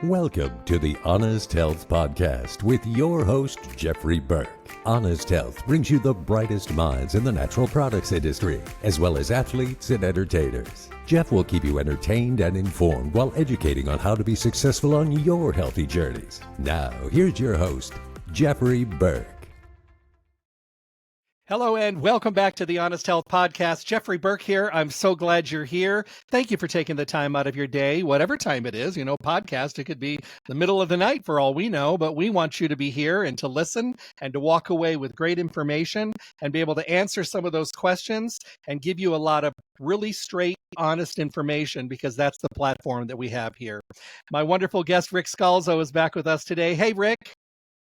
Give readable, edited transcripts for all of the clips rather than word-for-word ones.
Welcome to the Honest Health Podcast with your host, Jeffrey Burke. Honest Health brings you the brightest minds in the natural products industry, as well as athletes and entertainers. Jeff will keep you entertained and informed while educating on how to be successful on your healthy journeys. Now, here's your host, Jeffrey Burke. Hello and welcome back to the Honest Health Podcast. Jeffrey Burke here. I'm so glad you're here. Thank you for taking the time out of your day, whatever time it is. Podcast, it could be the middle of the night for all we know, but we want you to be here and to listen and to walk away with great information and be able to answer some of those questions and give you a lot of really straight, honest information, because that's the platform that we have here. My wonderful guest, Ric Scalzo, is back with us today. Hey, Ric.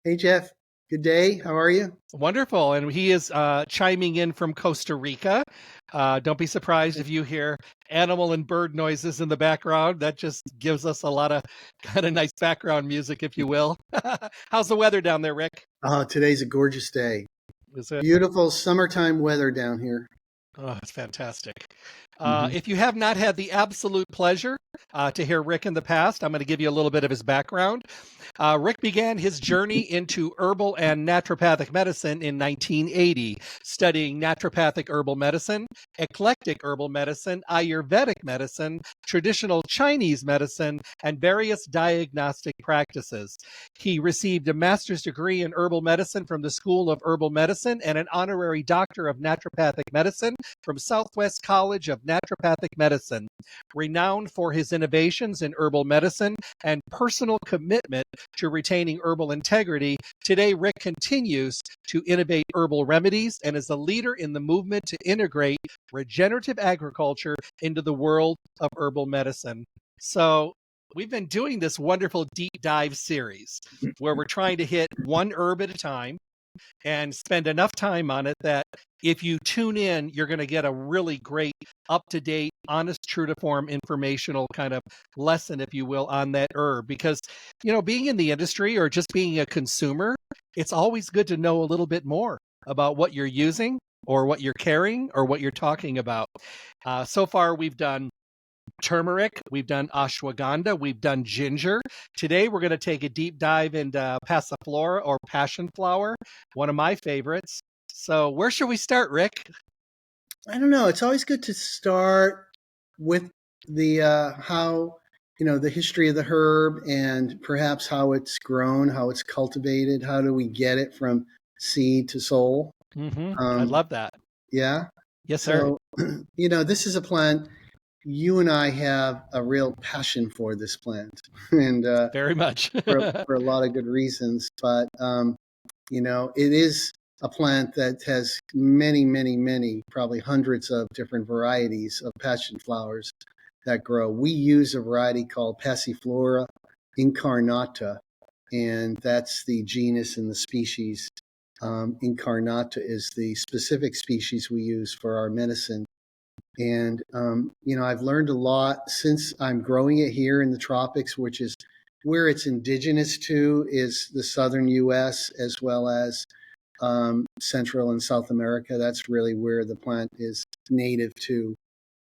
Hey, Jeff. Good day. How are you? Wonderful. And he is chiming in from Costa Rica. Don't be surprised if you hear animal and bird noises in the background. That just gives us a lot of kind of nice background music, if you will. How's the weather down there, Ric? Today's a gorgeous day. Is it? Beautiful summertime weather down here. Oh, it's fantastic. If you have not had the absolute pleasure to hear Ric in the past, I'm going to give you a little bit of his background. Ric began his journey into herbal and naturopathic medicine in 1980, studying naturopathic herbal medicine, eclectic herbal medicine, Ayurvedic medicine, traditional Chinese medicine, and various diagnostic practices. He received a master's degree in herbal medicine from the School of Herbal Medicine and an honorary doctor of naturopathic medicine from Southwest College of Naturopathic Medicine. Renowned for his innovations in herbal medicine and personal commitment to retaining herbal integrity, today Ric continues to innovate herbal remedies and is a leader in the movement to integrate regenerative agriculture into the world of herbal medicine. So we've been doing this wonderful deep dive series where we're trying to hit one herb at a time and spend enough time on it that if you tune in, you're going to get a really great, up-to-date, honest, true-to-form informational kind of lesson, if you will, on that herb. Because, being in the industry or just being a consumer, it's always good to know a little bit more about what you're using or what you're carrying or what you're talking about. So far, we've done turmeric, we've done ashwagandha, we've done ginger. Today we're going to take a deep dive into passiflora or passion flower, one of my favorites. So where should we start, Ric? I don't know. It's always good to start with the how the history of the herb and perhaps how it's grown, how it's cultivated, how do we get it from seed to soul. I love that. Yeah. Yes, sir. So this is a plant. You and I have a real passion for this plant, and very much for a lot of good reasons. But it is a plant that has many, many, many, probably hundreds of different varieties of passion flowers that grow. We use a variety called Passiflora incarnata, and that's the genus and the species. Incarnata is the specific species we use for our medicine. And, I've learned a lot since I'm growing it here in the tropics, which is where it's indigenous to is the southern U.S. as well as Central and South America. That's really where the plant is native to.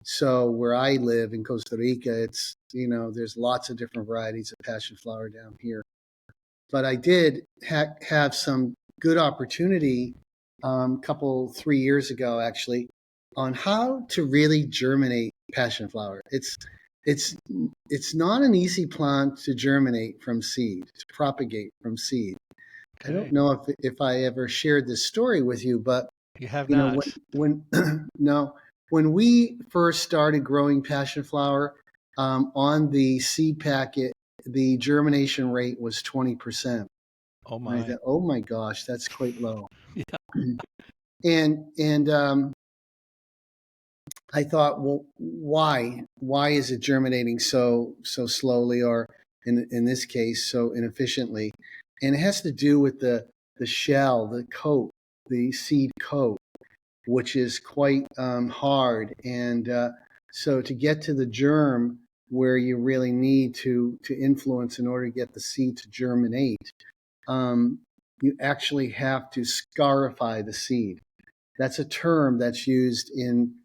So where I live in Costa Rica, it's, there's lots of different varieties of passion flower down here. But I did have some good opportunity 3 years ago, actually, on how to really germinate passion flower. It's not an easy plant to germinate from seed, to propagate from seed. Okay. I don't know if I ever shared this story with you, but you have not. When we first started growing passion flower, on the seed packet, the germination rate was 20%. Oh my! I thought, oh my gosh, that's quite low. Yeah. And I thought, well, why? Why is it germinating so slowly, or in this case, so inefficiently? And it has to do with the shell, the coat, the seed coat, which is quite hard. And so to get to the germ where you really need to influence in order to get the seed to germinate, you actually have to scarify the seed. That's a term that's used in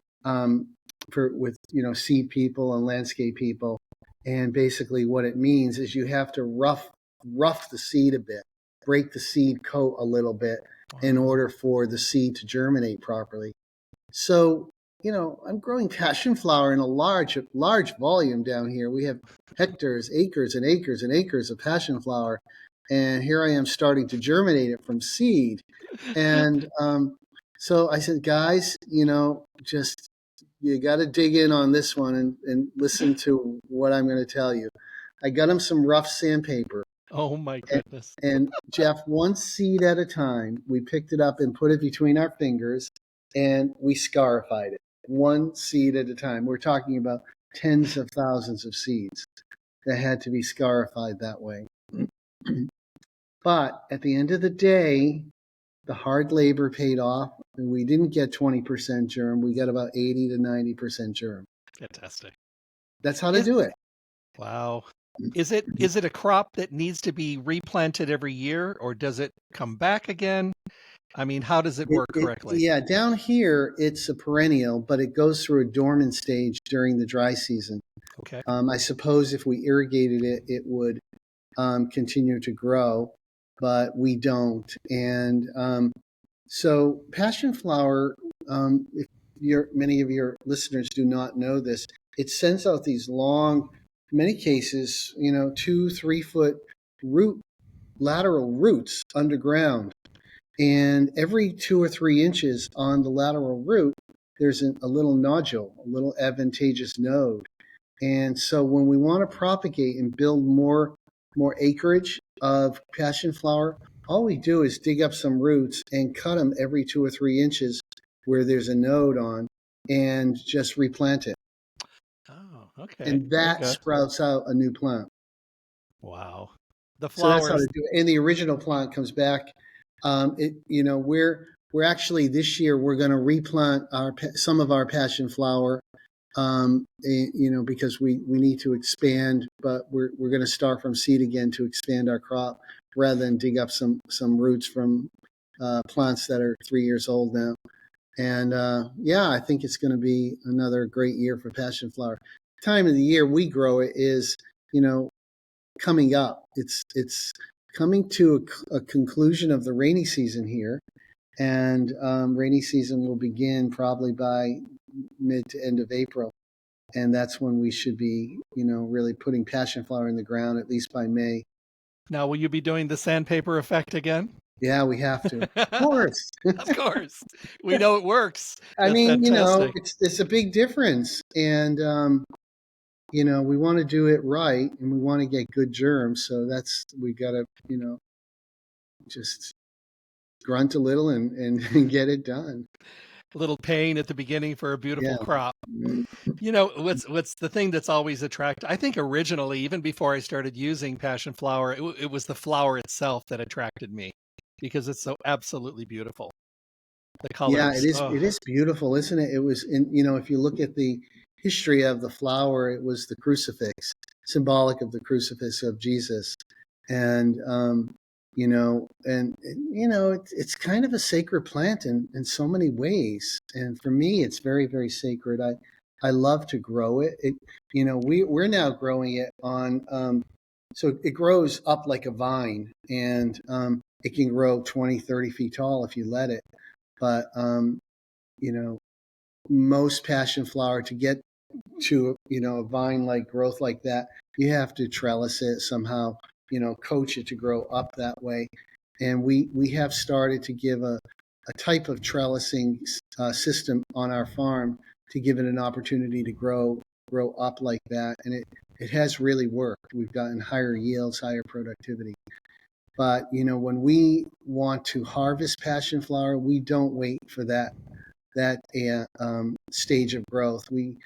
with seed people and landscape people, And basically what it means is you have to rough the seed a bit, break the seed coat a little bit in order for the seed to germinate properly. So, I'm growing passion flower in a large volume down here. We have hectares, acres and acres and acres of passion flower. And here I am starting to germinate it from seed. And so I said, guys, just you got to dig in on this one and listen to what I'm going to tell you. I got him some rough sandpaper. Oh my goodness. And Jeff, one seed at a time, we picked it up and put it between our fingers and we scarified it. One seed at a time. We're talking about tens of thousands of seeds that had to be scarified that way. But at the end of the day, the hard labor paid off, and we didn't get 20% germ. We got about 80 to 90% germ. Fantastic. That's how to do it. Wow. Is it a crop that needs to be replanted every year, or does it come back again? I mean, how does it work correctly? Yeah, down here it's a perennial, but it goes through a dormant stage during the dry season. Okay. I suppose if we irrigated it, it would continue to grow, but we don't. And so passion flower, if many of your listeners do not know this, it sends out these long, in many cases, 2-3 foot lateral roots underground. And every 2 or 3 inches on the lateral root, there's a little nodule, a little advantageous node. And so when we want to propagate and build more acreage of passion flower, all we do is dig up some roots and cut them every 2 or 3 inches where there's a node on and just replant it. Oh, okay. And that sprouts out a new plant. Wow. The flowers. So that's how to do it. And the original plant comes back. We're actually this year we're going to replant some of our passion flower, because we need to expand, but we're going to start from seed again to expand our crop rather than dig up some roots from plants that are 3 years old now. And I think it's going to be another great year for passion flower. Time of the year we grow it is coming up. It's coming to a conclusion of the rainy season here, and rainy season will begin probably by mid to end of April, and that's when we should be, really putting passion flower in the ground, at least by May. Now, will you be doing the sandpaper effect again? Yeah, we have to. Of course. Of course. We know it works. I mean, fantastic. it's a big difference, and we want to do it right, and we want to get good germs. So we got to, just grunt a little and get it done. A little pain at the beginning for a beautiful crop. What's the thing that's always attracted? I think originally, even before I started using passion flower, it was the flower itself that attracted me because it's so absolutely beautiful. The colors. Yeah, it is. It is beautiful, isn't it? It was if you look at the history of the flower, it was the crucifix, symbolic of the crucifix of Jesus. And, it's kind of a sacred plant in so many ways. And for me, it's very, very sacred. I love to grow it. We're now growing it on, so it grows up like a vine, and it can grow 20, 30 feet tall if you let it. But, most passion flower, to get to a vine-like growth like that, you have to trellis it somehow, coach it to grow up that way. And we have started to give a type of trellising system on our farm to give it an opportunity to grow up like that, and it has really worked. We've gotten higher yields, higher productivity. But when we want to harvest passion flower, we don't wait for that stage of growth. We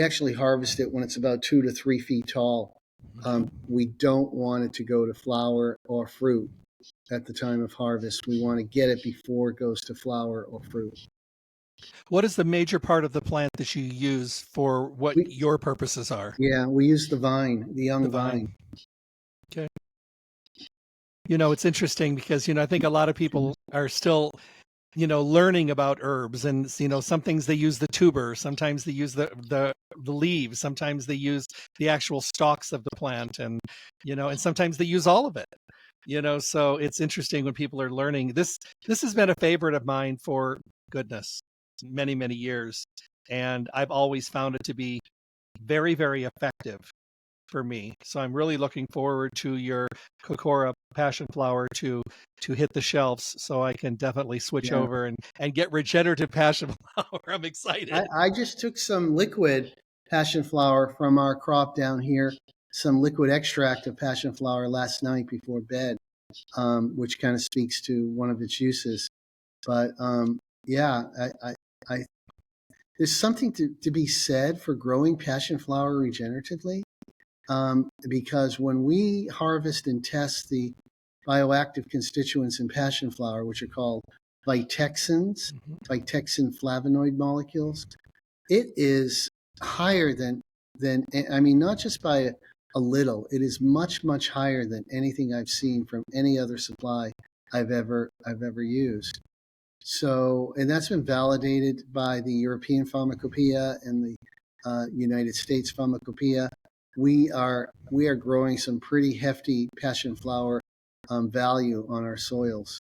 actually harvest it when it's about 2 to 3 feet tall. We don't want it to go to flower or fruit at the time of harvest. We want to get it before it goes to flower or fruit. What is the major part of the plant that you use for what your purposes are? Yeah, we use the vine, the young vine. Okay. It's interesting because, I think a lot of people are still, learning about herbs, and some things they use the tuber, sometimes they use the leaves, sometimes they use the actual stalks of the plant, and sometimes they use all of it. So it's interesting when people are learning. This has been a favorite of mine for goodness, many, many years, and I've always found it to be very, very effective for me. So I'm really looking forward to your Kokora passion flower to hit the shelves, so I can definitely switch Yeah. over and get regenerative passion flower. I'm excited. I just took some liquid passion flower from our crop down here, some liquid extract of passion flower last night before bed, which kind of speaks to one of its uses. But yeah, I there's something to be said for growing passion flower regeneratively, because when we harvest and test the bioactive constituents in passion flower, which are called vitexins, vitexin flavonoid molecules, it is higher than I mean, not just by a little. It is much, much higher than anything I've seen from any other supply I've ever used. So, and that's been validated by the European Pharmacopoeia and the United States Pharmacopoeia. We are growing some pretty hefty passion flower value on our soils.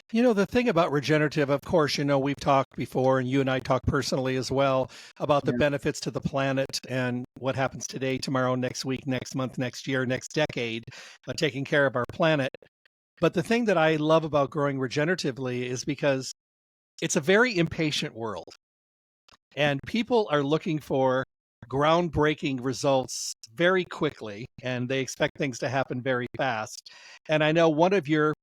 The thing about regenerative, of course, we've talked before, and you and I talk personally as well about the benefits to the planet and what happens today, tomorrow, next week, next month, next year, next decade, taking care of our planet. But the thing that I love about growing regeneratively is because it's a very impatient world, and people are looking for groundbreaking results very quickly, and they expect things to happen very fast. And I know one of your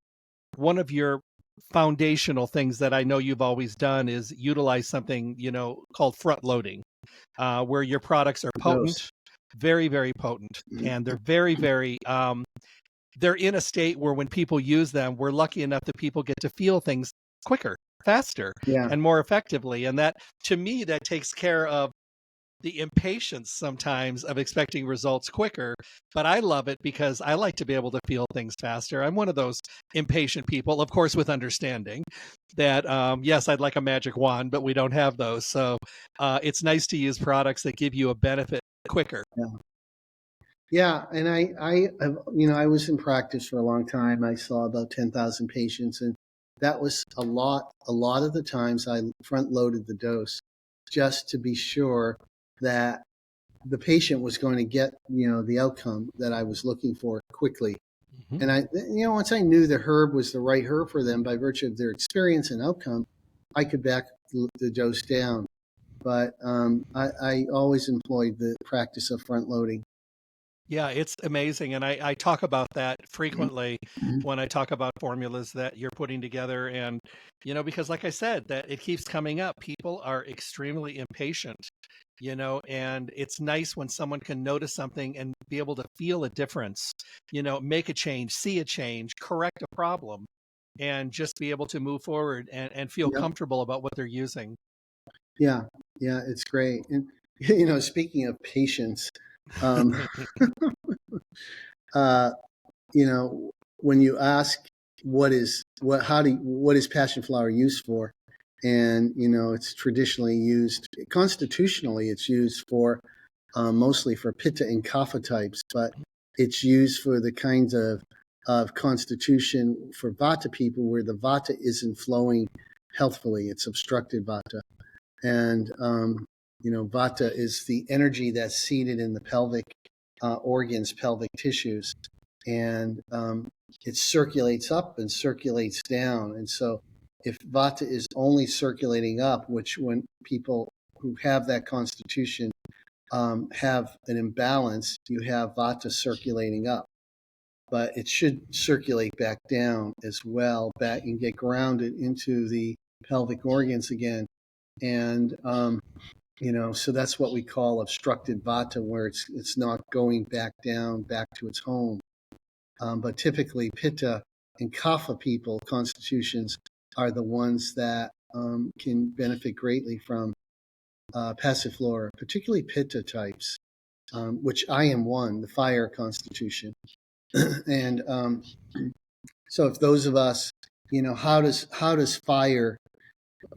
foundational things that I know you've always done is utilize something called front loading, where your products are potent, very, very potent, and they're very, very they're in a state where when people use them, we're lucky enough that people get to feel things quicker, faster, and more effectively. And that, to me, that takes care of the impatience sometimes of expecting results quicker. But I love it because I like to be able to feel things faster. I'm one of those impatient people, of course, with understanding that, yes, I'd like a magic wand, but we don't have those. So it's nice to use products that give you a benefit quicker. Yeah, and I was in practice for a long time. I saw about 10,000 patients, and that was a lot. A lot of the times I front loaded the dose just to be sure that the patient was going to get, the outcome that I was looking for quickly. And once I knew the herb was the right herb for them by virtue of their experience and outcome, I could back the dose down. But I always employed the practice of front loading. Yeah, it's amazing. And I talk about that frequently when I talk about formulas that you're putting together. And, because like I said, that it keeps coming up. People are extremely impatient, and it's nice when someone can notice something and be able to feel a difference, make a change, see a change, correct a problem, and just be able to move forward and feel comfortable about what they're using. Yeah, it's great. And, speaking of patience, when you ask what is passion flower used for, and it's traditionally used constitutionally. It's used for mostly for pitta and kapha types, but it's used for the kinds of constitution for vata people where the vata isn't flowing healthfully. It's obstructed vata, and vata is the energy that's seated in the pelvic organs, pelvic tissues, and it circulates up and circulates down. And so if vata is only circulating up, which when people who have that constitution have an imbalance, you have vata circulating up. But it should circulate back down as well, back and get grounded into the pelvic organs again. And so that's what we call obstructed vata, where it's not going back down, back to its home. But typically, pitta and kapha people constitutions are the ones that can benefit greatly from passiflora, particularly pitta types, which I am one, the fire constitution. And so if those of us how does fire,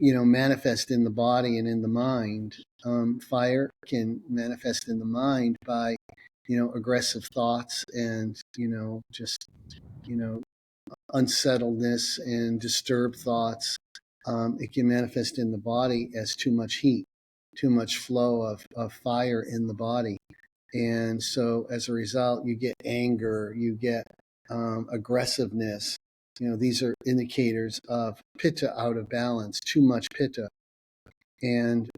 manifest in the body and in the mind? Fire can manifest in the mind by, aggressive thoughts and, just, unsettledness and disturbed thoughts. It can manifest in the body as too much heat, too much flow of fire in the body. And so as a result, you get anger, you get aggressiveness. These are indicators of pitta out of balance, too much pitta. And,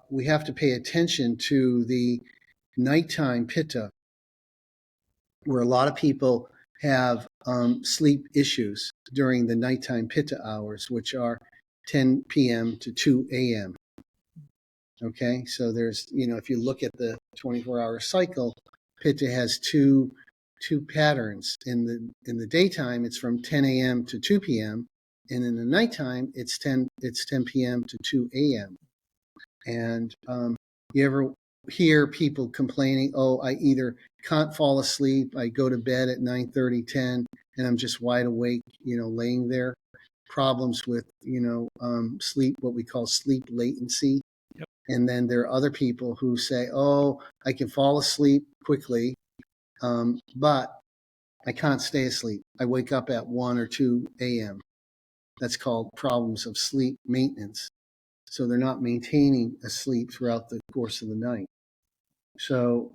we have to pay attention to the nighttime pitta, where a lot of people have sleep issues during the nighttime pitta hours, which are 10 p.m. to 2 a.m. Okay, so there's, if you look at the 24-hour cycle, pitta has two patterns. In the daytime, it's from 10 a.m. to 2 p.m., and in the nighttime, it's 10 p.m. to 2 a.m. And you ever hear people complaining, oh, I either can't fall asleep, I go to bed at 9:30, 10, and I'm just wide awake, laying there. Problems with, sleep, what we call sleep latency. Yep. And then there are other people who say, oh, I can fall asleep quickly, but I can't stay asleep. I wake up at 1 or 2 a.m. That's called problems of sleep maintenance. So they're not maintaining a sleep throughout the course of the night. So,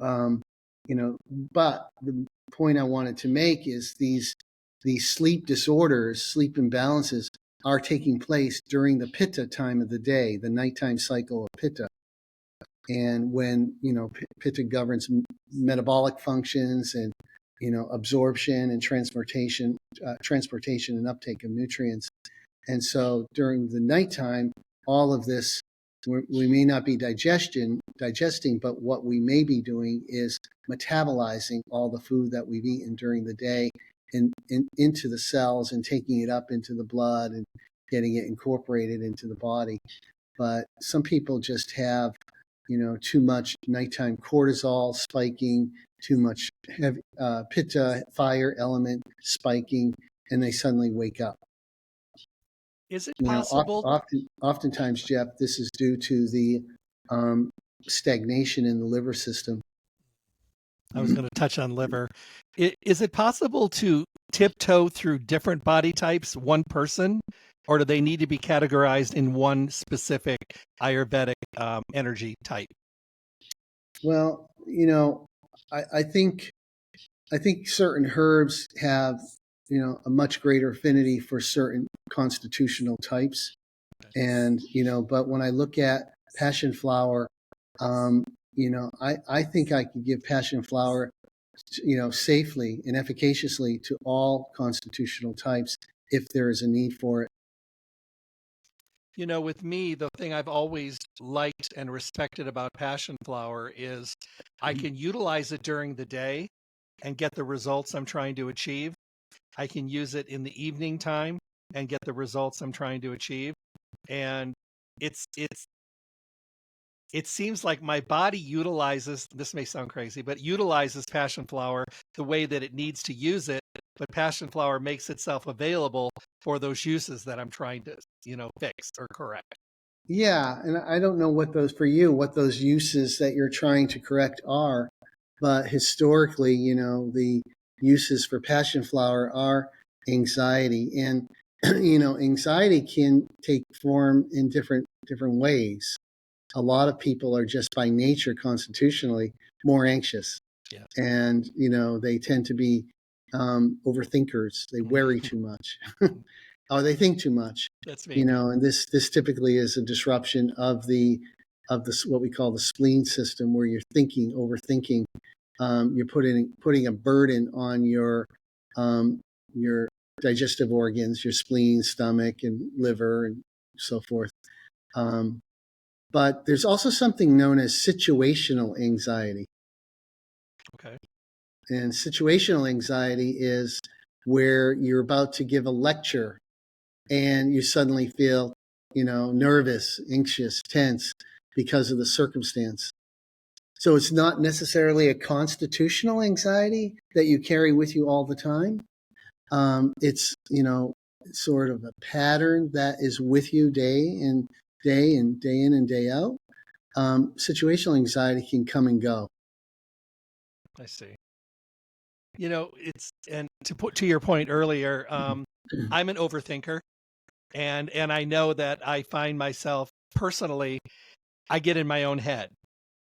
but the point I wanted to make is these sleep disorders, sleep imbalances are taking place during the pitta time of the day, the nighttime cycle of pitta. And when, pitta governs metabolic functions and, absorption and transportation and uptake of nutrients. And so during the nighttime, all of this, we may not be digesting, but what we may be doing is metabolizing all the food that we've eaten during the day into the cells and taking it up into the blood and getting it incorporated into the body. But some people just have, too much nighttime cortisol spiking, too much heavy, pitta, fire element spiking, and they suddenly wake up. Is it possible? Oftentimes, Jeff, this is due to the stagnation in the liver system. I was going to touch on liver. Is it possible to tiptoe through different body types, one person, or do they need to be categorized in one specific Ayurvedic energy type? Well, I think certain herbs have, a much greater affinity for certain constitutional types. And, but when I look at passion flower, I think I could give passion flower, safely and efficaciously to all constitutional types if there is a need for it. With me, the thing I've always liked and respected about passion flower is I can utilize it during the day and get the results I'm trying to achieve. I can use it in the evening time and get the results I'm trying to achieve. And it seems like my body utilizes, this may sound crazy, but utilizes passion flower the way that it needs to use it. But passion flower makes itself available for those uses that I'm trying to, fix or correct. Yeah, and I don't know what those uses that you're trying to correct are, but historically, the uses for passion flower are anxiety, and anxiety can take form in different ways. A lot of people are just by nature constitutionally more anxious. Yes. And they tend to be overthinkers. They worry too much. Or they think too much. That's me. And this typically is a disruption of the what we call the spleen system, where you're overthinking. You're putting a burden on your digestive organs, your spleen, stomach, and liver, and so forth. But there's also something known as situational anxiety. Okay. And situational anxiety is where you're about to give a lecture and you suddenly feel, nervous, anxious, tense because of the circumstance. So it's not necessarily a constitutional anxiety that you carry with you all the time, It's, sort of a pattern that is with you day in, day in and day out. Situational anxiety can come and go. I see. It's, and to put to your point earlier, I'm an overthinker, and I know that I find myself personally, I get in my own head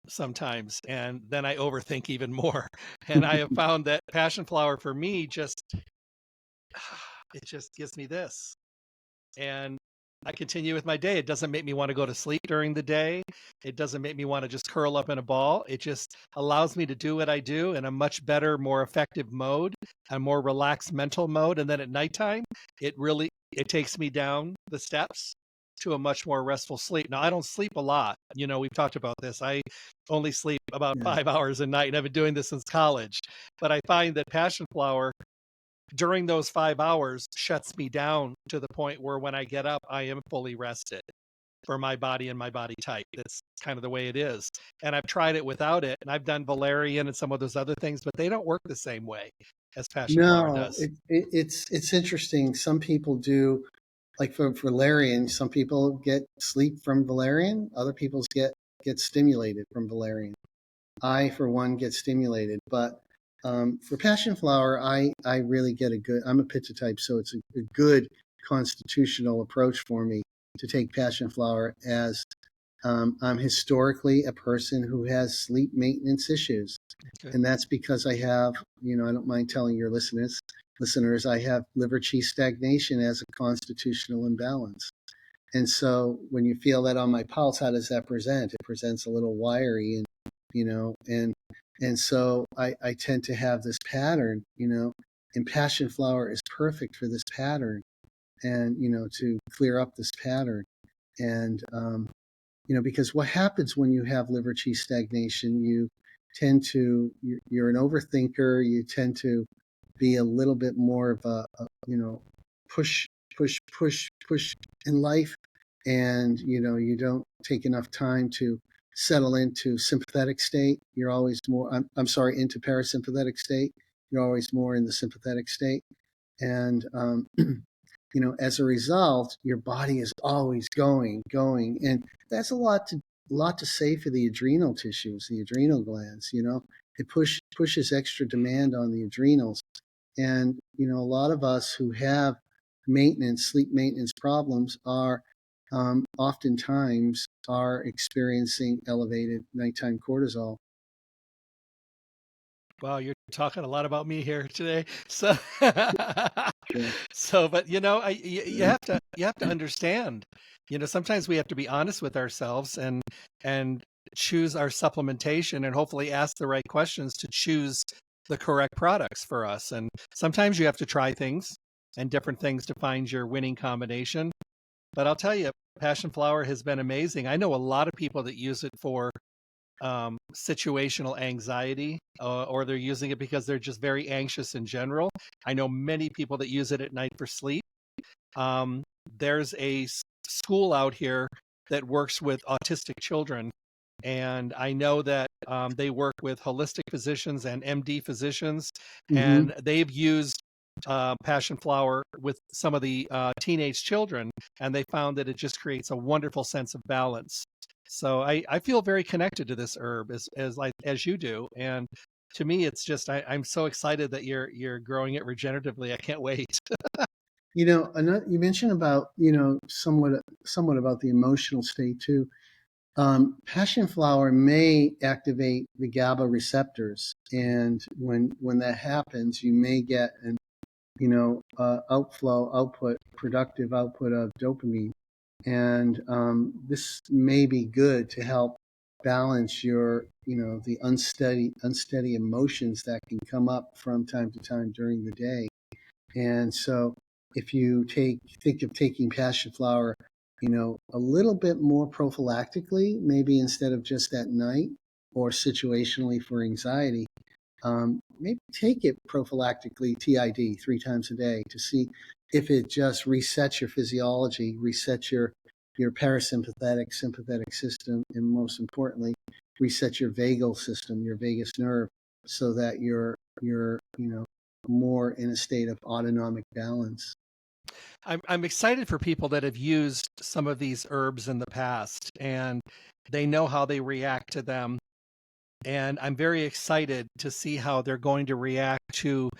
sometimes, and then I overthink even more. And I have found that passion flower for me just it just gives me this. And I continue with my day. It doesn't make me want to go to sleep during the day. It doesn't make me want to just curl up in a ball. It just allows me to do what I do in a much better, more effective mode, a more relaxed mental mode. And then at nighttime, it takes me down the steps to a much more restful sleep. Now, I don't sleep a lot. We've talked about this. I only sleep about Yeah. 5 hours a night, and I've been doing this since college. But I find that passion flower during those 5 hours shuts me down to the point where when I get up, I am fully rested for my body and my body type. That's kind of the way it is. And I've tried it without it, and I've done valerian and some of those other things, but they don't work the same way as passion flower No, does. it's interesting. Some people do, like for valerian. Some people get sleep from valerian. Other people get stimulated from valerian. I, for one, get stimulated. But for passion flower, I really get a good. I'm a pitta type, so it's a good constitutional approach for me to take passion flower as I'm historically a person who has sleep maintenance issues. Okay. And that's because I have, I don't mind telling your listeners, I have liver qi stagnation as a constitutional imbalance. And so when you feel that on my pulse, how does that present? It presents a little wiry, and and so I tend to have this pattern, and passion flower is perfect for this pattern, and to clear up this pattern. And because what happens when you have liver qi stagnation, you're an overthinker. You tend to be a little bit more of push, push in life. And, you don't take enough time to settle into sympathetic state. You're always more, I'm sorry, into parasympathetic state. You're always more in the sympathetic state. And, as a result, your body is always going. And that's a lot to say for the adrenal tissues, the adrenal glands. It pushes extra demand on the adrenals. And, a lot of us who have sleep maintenance problems are oftentimes are experiencing elevated nighttime cortisol. Wow, you're talking a lot about me here today. So, Sure. but you have to understand. Sometimes we have to be honest with ourselves and choose our supplementation, and hopefully ask the right questions to choose the correct products for us. And sometimes you have to try things and different things to find your winning combination. But I'll tell you, passion flower has been amazing. I know a lot of people that use it for situational anxiety, or they're using it because they're just very anxious in general. I know many people that use it at night for sleep. There's a school out here that works with autistic children, and I know that they work with holistic physicians and MD physicians, Mm-hmm. and they've used passion flower with some of the teenage children, and they found that it just creates a wonderful sense of balance. So I feel very connected to this herb as you do, and to me, it's just I'm so excited that you're growing it regeneratively. I can't wait. You mentioned about somewhat about the emotional state too. Passion flower may activate the GABA receptors, and when that happens, you may get an productive output of dopamine, and this may be good to help balance the unsteady emotions that can come up from time to time during the day. And so if you think of taking passion flower, a little bit more prophylactically, maybe instead of just at night or situationally for anxiety, maybe take it prophylactically, TID, 3 times a day, to see if it just resets your physiology, resets your parasympathetic, sympathetic system, and most importantly, resets your vagal system, your vagus nerve, so that you're more in a state of autonomic balance. I'm excited for people that have used some of these herbs in the past and they know how they react to them. And I'm very excited to see how they're going to react to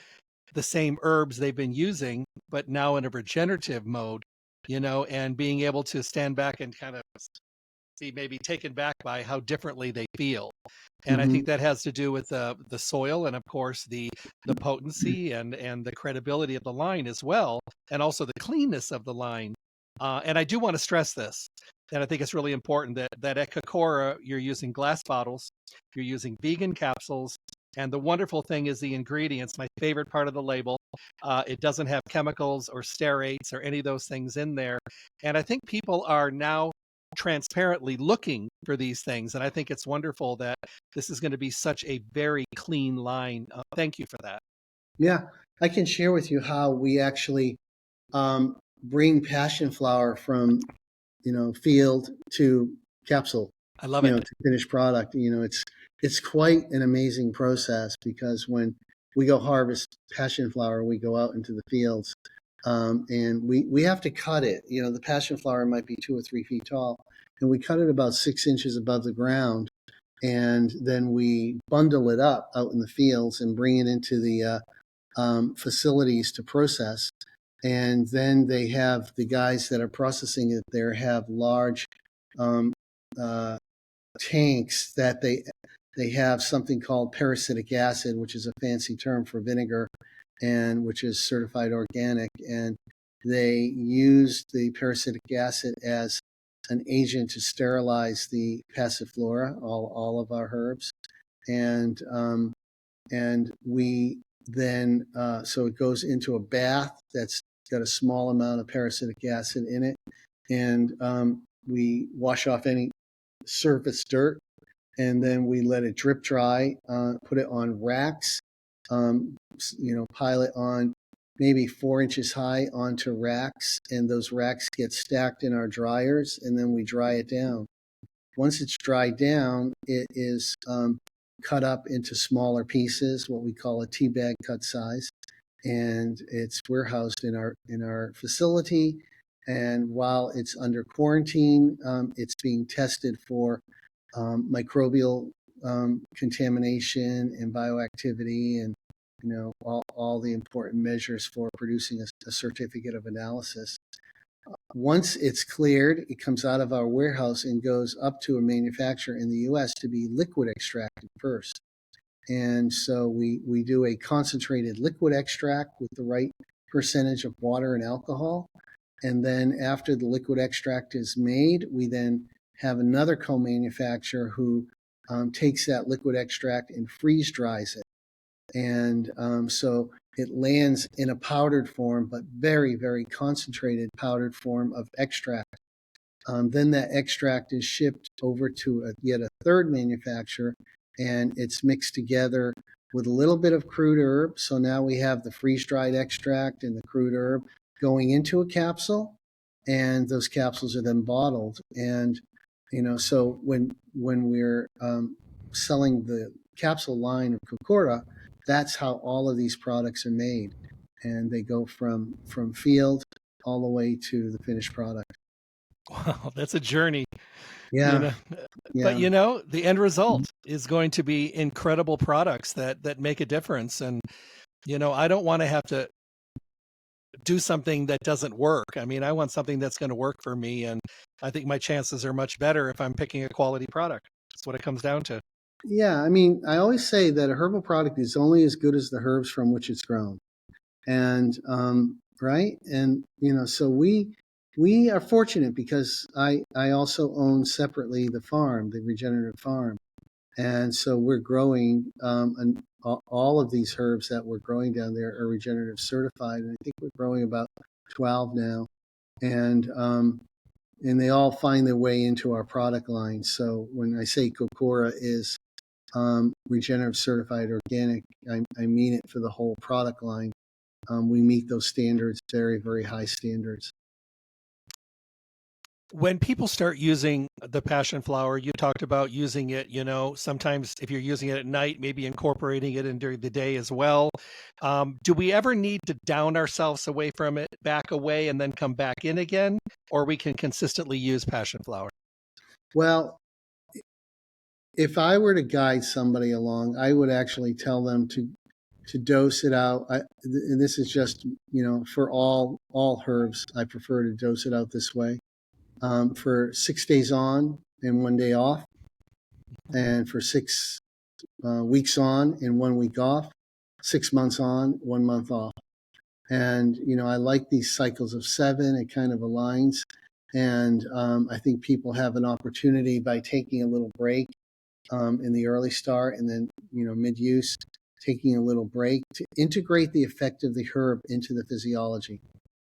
the same herbs they've been using, but now in a regenerative mode, and being able to stand back and kind of be maybe taken back by how differently they feel. And I Mm-hmm. think that has to do with the soil and of course the potency and the credibility of the line as well, and also the cleanness of the line. And I do want to stress this, and I think it's really important that at Kokora you're using glass bottles, you're using vegan capsules, and the wonderful thing is the ingredients. My favorite part of the label, it doesn't have chemicals or sterates or any of those things in there. And I think people are now transparently looking for these things. And I think it's wonderful that this is going to be such a very clean line. Thank you for that. Yeah, I can share with you how we actually bring passion flower from field to capsule, I love it. to finished product. It's quite an amazing process, because when we go harvest passion flower, we go out into the fields, and we have to cut it. The passion flower might be 2 or 3 feet tall, and we cut it about 6 inches above the ground, and then we bundle it up out in the fields and bring it into the facilities to process. And then they have the guys that are processing it there have large tanks that they have something called parasitic acid, which is a fancy term for vinegar, and which is certified organic. And they use the parasitic acid as an agent to sterilize the passiflora, all of our herbs. And we then, so it goes into a bath that's got a small amount of parasitic acid in it. And we wash off any surface dirt, and then we let it drip dry, put it on racks, pile it on maybe 4 inches high onto racks, and those racks get stacked in our dryers, and then we dry it down. Once it's dried down, it is cut up into smaller pieces, what we call a tea bag cut size, and it's warehoused in our facility. And while it's under quarantine, it's being tested for microbial contamination and bioactivity, and all the important measures for producing a certificate of analysis. Once it's cleared, it comes out of our warehouse and goes up to a manufacturer in the U.S. to be liquid extracted first. And so we do a concentrated liquid extract with the right percentage of water and alcohol. And then after the liquid extract is made, we then have another co-manufacturer who takes that liquid extract and freeze dries it. And so it lands in a powdered form, but very, very concentrated powdered form of extract. Then that extract is shipped over to yet a third manufacturer, and it's mixed together with a little bit of crude herb. So now we have the freeze-dried extract and the crude herb going into a capsule, and those capsules are then bottled. And so when we're selling the capsule line of Kokora, that's how all of these products are made, and they go from field all the way to the finished product. Wow, that's a journey. Yeah. But the end result is going to be incredible products that make a difference. And I don't want to have to do something that doesn't work. I mean, I want something that's going to work for me, and I think my chances are much better if I'm picking a quality product. That's what it comes down to. Yeah, I mean, I always say that a herbal product is only as good as the herbs from which it's grown. And right? And so we are fortunate, because I also own separately the farm, the regenerative farm. And so we're growing, and all of these herbs that we're growing down there are regenerative certified. And I think we're growing about 12 now. And they all find their way into our product line. So when I say Kokora is regenerative certified organic, I mean it for the whole product line. We meet those standards, very, very high standards. When people start using the passion flower, you talked about using it, sometimes if you're using it at night, maybe incorporating it in during the day as well. Do we ever need to down ourselves away from it, back away, and then come back in again? Or we can consistently use passion flower? Well, if I were to guide somebody along, I would actually tell them to dose it out. And this is just, for all herbs, I prefer to dose it out this way. For 6 days on and 1 day off, and for 6 weeks on and 1 week off, 6 months on, 1 month off. And, I like these cycles of 7. It kind of aligns. And I think people have an opportunity by taking a little break in the early start and then, mid-use, taking a little break to integrate the effect of the herb into the physiology.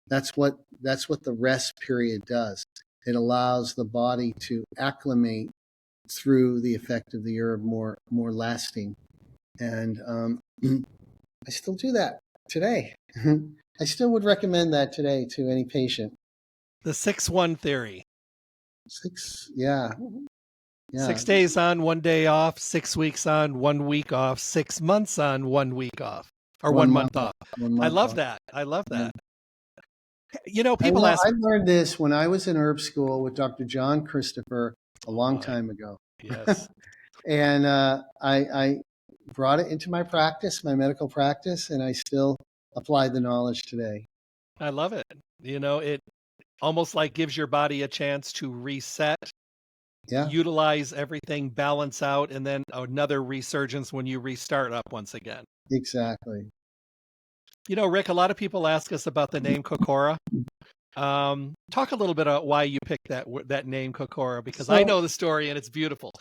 That's what the rest period does. It allows the body to acclimate through the effect of the herb more lasting. And I still do that today. I still would recommend that today to any patient. The 6-1 theory. Yeah. 6 days on, 1 day off, 6 weeks on, 1 week off, 6 months on, 1 week off, or 1 month off. I love that. I love that. People ask. I learned this when I was in herb school with Dr. John Christopher a long time ago. Yes. And I brought it into my practice, my medical practice, and I still apply the knowledge today. I love it. It almost like gives your body a chance to reset, utilize everything, balance out, and then another resurgence when you restart up once again. Exactly. Rick, a lot of people ask us about the name Kokora. Talk a little bit about why you picked that name Kokora, because I know the story and it's beautiful.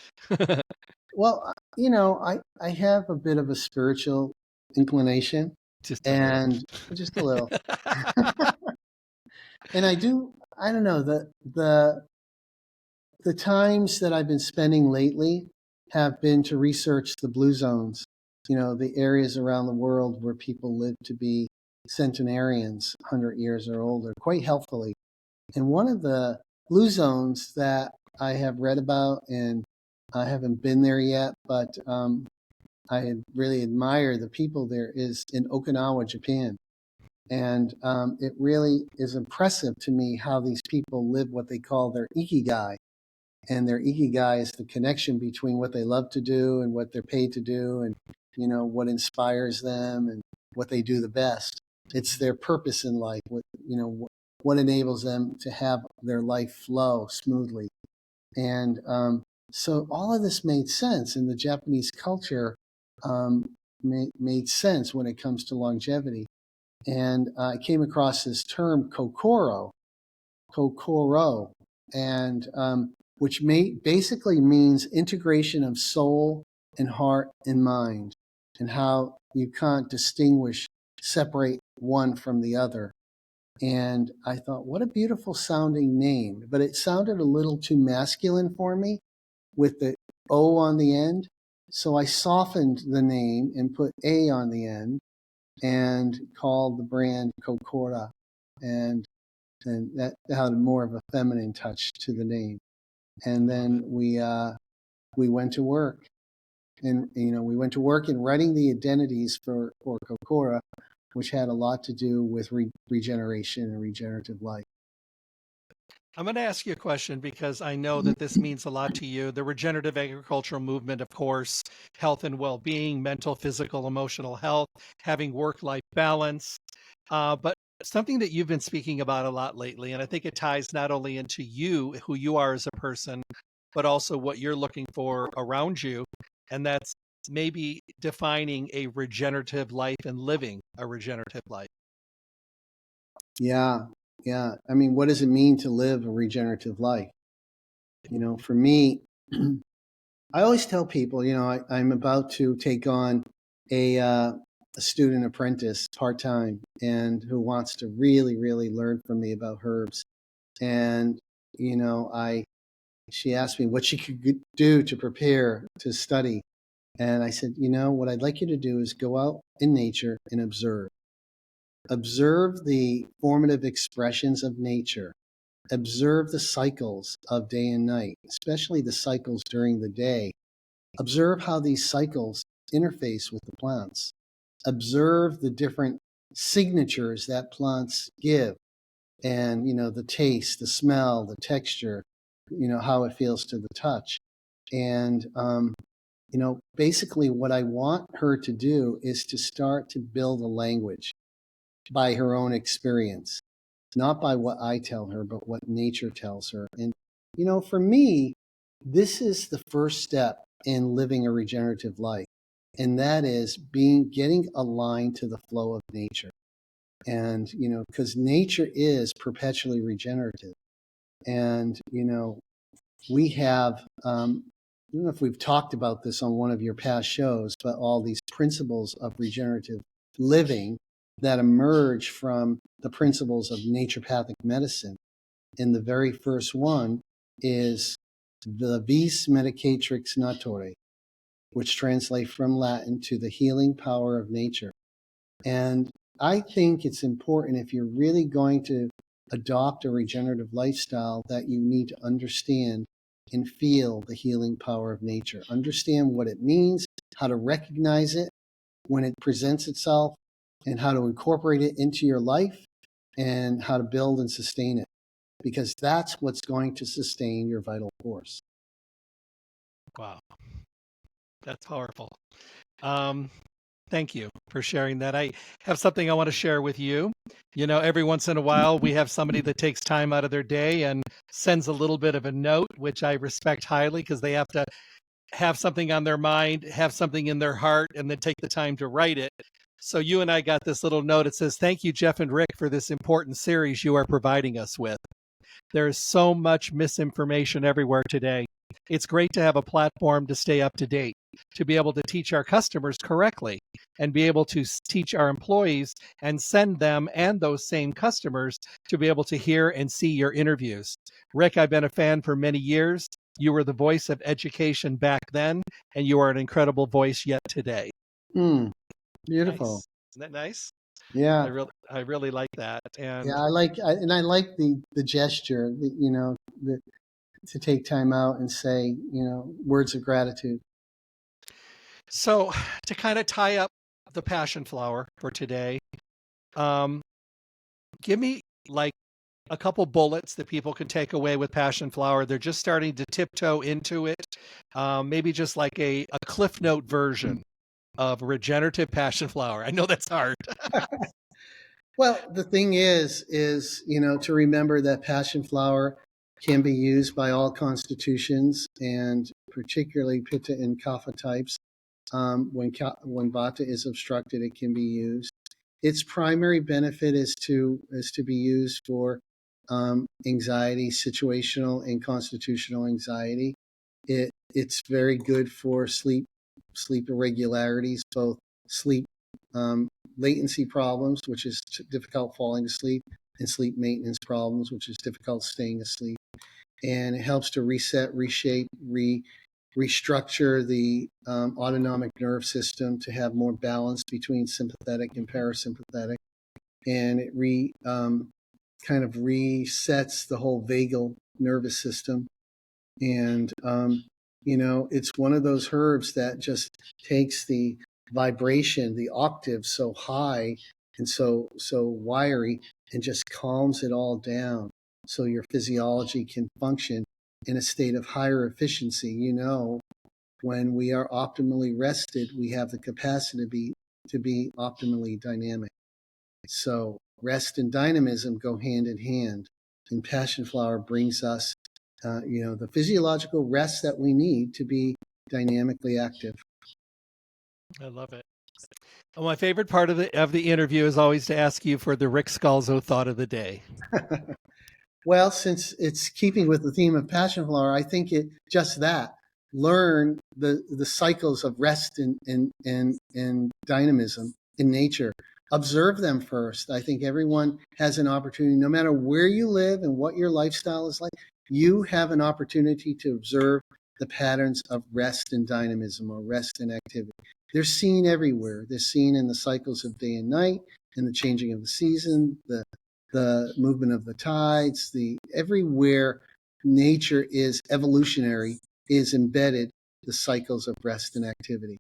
Well, I have a bit of a spiritual inclination, just a little. And I don't know, the times that I've been spending lately have been to research the blue zones, the areas around the world where people live to be centenarians, 100 years or older, quite healthfully. And one of the blue zones that I have read about, and I haven't been there yet, but I really admire the people there, is in Okinawa, Japan. And it really is impressive to me how these people live what they call their ikigai. And their ikigai is the connection between what they love to do and what they're paid to do, and what inspires them and what they do the best. It's their purpose in life, what enables them to have their life flow smoothly. And so all of this made sense, and the Japanese culture made sense when it comes to longevity. And I came across this term kokoro, and which basically means integration of soul and heart and mind, and how you can't separate one from the other. And I thought, what a beautiful sounding name, but it sounded a little too masculine for me with the O on the end. So I softened the name and put A on the end and called the brand Kokora. And that had more of a feminine touch to the name. And then we went to work, and we went to work in writing the identities for Kokora, which had a lot to do with regeneration and regenerative life. I'm going to ask you a question because I know that this means a lot to you. The regenerative agricultural movement, of course, health and well-being, mental, physical, emotional health, having work-life balance, but something that you've been speaking about a lot lately, and I think it ties not only into you, who you are as a person, but also what you're looking for around you, and that's maybe defining a regenerative life and living a regenerative life. Yeah. I mean, what does it mean to live a regenerative life? For me, I always tell people, I'm about to take on a student apprentice part-time, and who wants to really, really learn from me about herbs. And, she asked me what she could do to prepare to study. And I said, what I'd like you to do is go out in nature and observe the formative expressions of nature, Observe the cycles of day and night, especially the cycles during the day. Observe how these cycles interface with the plants. Observe the different signatures that plants give, and the taste, the smell, the texture, how it feels to the touch. And basically what I want her to do is to start to build a language by her own experience, not by what I tell her, but what nature tells her. And for me, this is the first step in living a regenerative life, and that is getting aligned to the flow of nature. And because nature is perpetually regenerative. And we have I don't know if we've talked about this on one of your past shows, but all these principles of regenerative living that emerge from the principles of naturopathic medicine. And the very first one is the vis medicatrix naturae, which translates from Latin to the healing power of nature. And I think it's important, if you're really going to adopt a regenerative lifestyle, that you need to understand and feel the healing power of nature. Understand what it means, how to recognize it when it presents itself, and how to incorporate it into your life, and how to build and sustain it, because that's what's going to sustain your vital force. Wow. That's powerful. Thank you for sharing that. I have something I want to share with you. Every once in a while, we have somebody that takes time out of their day and sends a little bit of a note, which I respect highly, because they have to have something on their mind, have something in their heart, and then take the time to write it. So you and I got this little note. It says, "Thank you, Jeff and Rick, for this important series you are providing us with. There is so much misinformation everywhere today. It's great to have a platform to stay up to date, to be able to teach our customers correctly, and be able to teach our employees and send them and those same customers to be able to hear and see your interviews. Rick, I've been a fan for many years. You were the voice of education back then, and you are an incredible voice yet today." Beautiful. Nice. Isn't that nice? Yeah. I really like that. And Yeah, I like the gesture, to take time out and say, words of gratitude. so to kind of tie up the passion flower for today, give me like a couple bullets that people can take away with passion flower. They're just starting to tiptoe into it. Maybe just like a cliff note version of regenerative passion flower. I know that's hard. Well, the thing is, to remember that passion flower can be used by all constitutions, and particularly Pitta and Kapha types. When Vata is obstructed, it can be used. Its primary benefit is to be used for anxiety, situational and constitutional anxiety. It's very good for sleep irregularities, both sleep latency problems, which is difficult falling asleep, and sleep maintenance problems, which is difficult staying asleep. And it helps to reset, reshape, restructure the autonomic nerve system to have more balance between sympathetic and parasympathetic. And it kind of resets the whole vagal nervous system. And, it's one of those herbs that just takes the vibration, the octave so high and so wiry, and just calms it all down, so your physiology can function in a state of higher efficiency. When we are optimally rested, we have the capacity to be optimally dynamic. So rest and dynamism go hand in hand, and passion flower brings us the physiological rest that we need to be dynamically active. I love it. Well, my favorite part of the interview is always to ask you for the Ric Scalzo thought of the day. Well, since it's keeping with the theme of passion flower, I think just that. Learn the cycles of rest and dynamism in nature. Observe them first. I think everyone has an opportunity, no matter where you live and what your lifestyle is like, you have an opportunity to observe the patterns of rest and dynamism, or rest and activity. They're seen everywhere. They're seen in the cycles of day and night, in the changing of the season, the the movement of the tides, everywhere nature is evolutionary is embedded the cycles of rest and activity.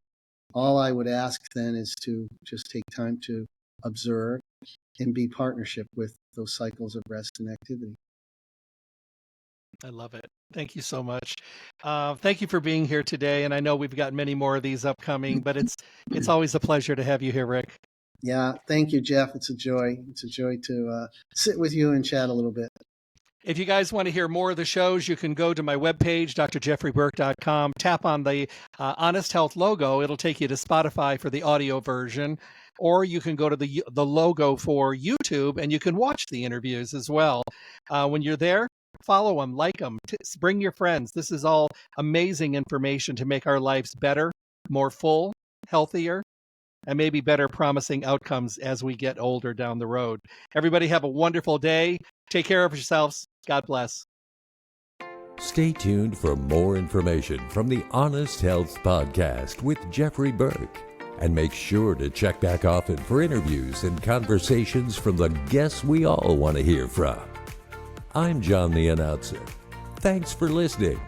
All I would ask then is to just take time to observe and be partnership with those cycles of rest and activity. I love it. Thank you so much. Thank you for being here today. And I know we've got many more of these upcoming, but it's always a pleasure to have you here, Ric. Yeah, thank you, Jeff. It's a joy. It's a joy to sit with you and chat a little bit. If you guys want to hear more of the shows, you can go to my webpage, drjeffreyburke.com, tap on the Honest Health logo. It'll take you to Spotify for the audio version, or you can go to the logo for YouTube, and you can watch the interviews as well. When you're there, follow them, like them, bring your friends. This is all amazing information to make our lives better, more full, healthier, and maybe better promising outcomes as we get older down the road. Everybody have a wonderful day. Take care of yourselves. God bless. Stay tuned for more information from the Honest Health Podcast with Jeffrey Burke. And make sure to check back often for interviews and conversations from the guests we all want to hear from. I'm John the Announcer. Thanks for listening.